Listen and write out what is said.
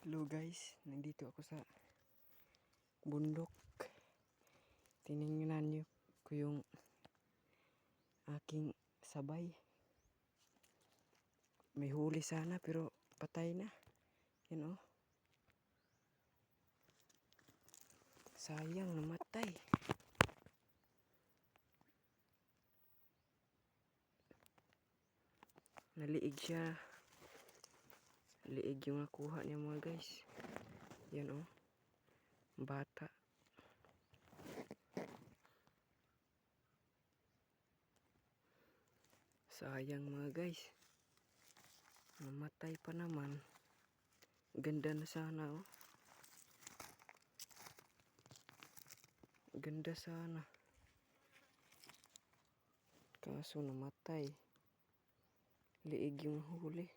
Hello guys, nandito ako sa bundok. Tiningnan niyo ko yung aking sabay. May huli sana pero patay na. Yan oh. Sayang, namatay. Naliig siya. Liig yung nakuha niya mga guys. Yan oh. Bata. Sayang mga guys. Namatay pa naman. Ganda na sana oh. Ganda sana. Kaso namatay. Liig yung huli.